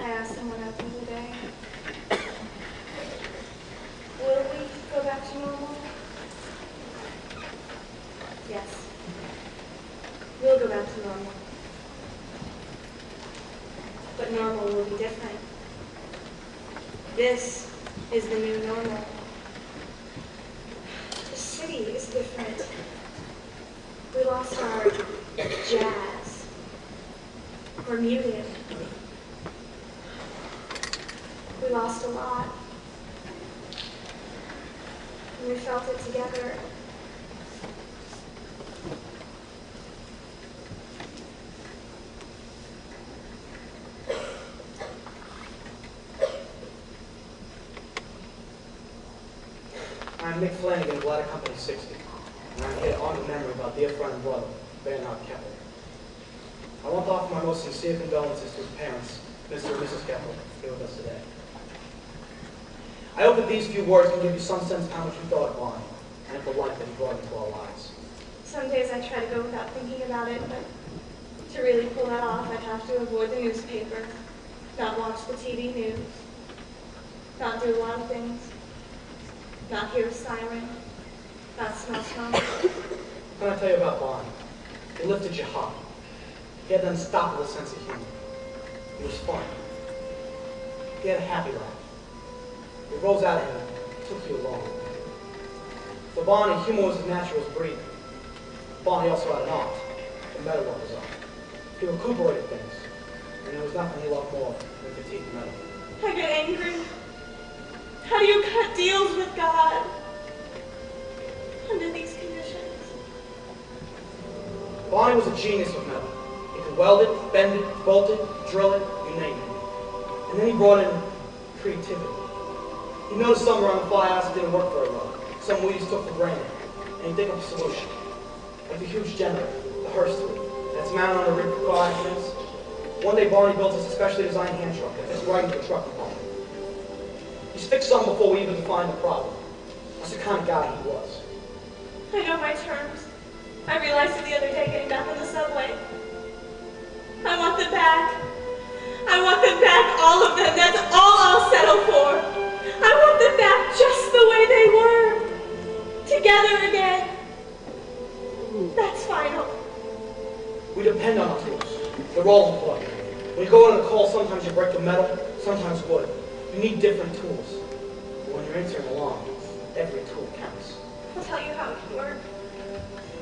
I asked someone else the other day, will we go back to normal? Yes. We'll go back to normal. But normal will be different. This is the new normal. The city is different. We lost our jazz. We're muted. We lost a lot. And we felt it together. I'm Nick Flanagan, Bladder Company 60, and I'm here to honor the memory of our dear friend and brother, Bernhard Keppel. I want to offer my most sincere condolences to his parents, Mr. and Mrs. Keppel, here with us today. I hope that these few words can give you some sense of how much we thought of Bonnie, and of the life that he brought into our lives. Some days I try to go without thinking about it, but to really pull that off, I'd have to avoid the newspaper, not watch the TV news, not do a lot of things. Not hear a siren, not smell smoke. What can I tell you about Bonnie? He lifted your heart. He had an unstoppable sense of humor. He was fun. He had a happy laugh. It rose out of him and took you along. For Bonnie, humor was as natural as breathing. Bonnie also had an art, the metalworker's art. He recuperated things, and there was nothing he loved more than critiquing metal. I get angry. How do you cut deals with God under these conditions? Bonnie was a genius with metal. He could weld it, bend it, bolt it, drill it, you name it. And then he brought in creativity. He noticed something around the firehouse that didn't work very well. Some we just took for granted. And he'd think up a solution. Like the huge generator, the Hearst that's mounted on a rig for car accidents. One day Barney built us a specially designed hand truck that fits right into the truck compartment. He's fixed something before we even defined the problem. That's the kind of guy he was. I know my terms. I realized it the other day getting back on the subway. I want them back. I want them back, all of them. That's all I'll settle for. I want them back just the way they were. Together again. That's final. We depend on our tools. They're all important. When you go on a call, sometimes you break the metal, sometimes wood. You need different tools. But when you're entering along, every tool counts. I'll tell you how it can work.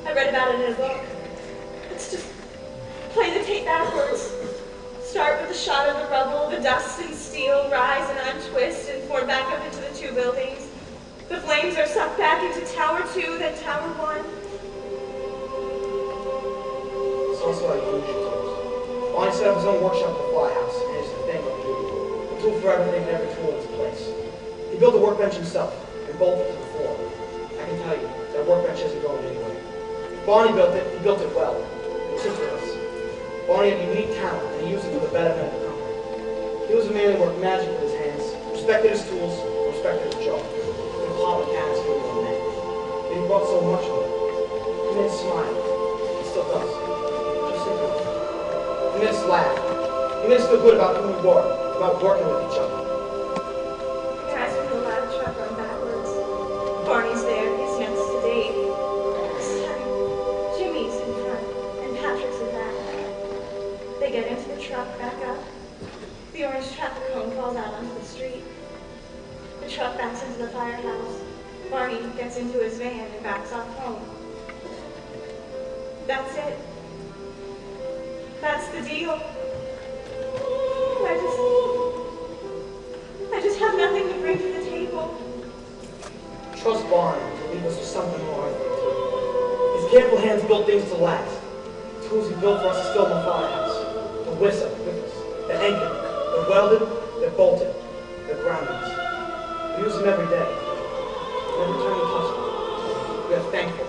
I read about it in a book. It's just play the tape backwards. Start with a shot of the rubble, the dust and steel, rise and untwist and form back up into the two buildings. The flames are sucked back into Tower 2, then Tower 1. It's also how you use your tools. Bonnie set up his own workshop at the firehouse, and it's the thing of beauty. A tool for everything and every tool in its place. He built a workbench himself and bolted it to the floor. I can tell you, that workbench isn't going anywhere. If Bonnie built it, he built it well. Meticulous. Bonnie had unique talent, and he used it for the betterment of the company. He was a man who worked magic with his hands, respected his tools, respected his job. He could pop mechanics for the men. And he brought so much of it. He made us smile. He still does. Just think of it. He made us laugh. He made us feel good about who we were, about working with each other. The guys from the lab truck run backwards. Barney's there, he's next to Dave. This time, Jimmy's in front, and Patrick's in back. They get into the truck, back up. The orange traffic cone falls out onto the street. The truck backs into the firehouse. Barney gets into his van and backs off home. That's it. That's the deal. I just have nothing to bring to the table. Trust Barney to leave us with something more. His careful hands built things to last. The tools he built for us are still in the firehouse. The whistler with us. The anchor. They're welded. They're bolted. They're grounded. We use them every day. And every time we touch them, we are thankful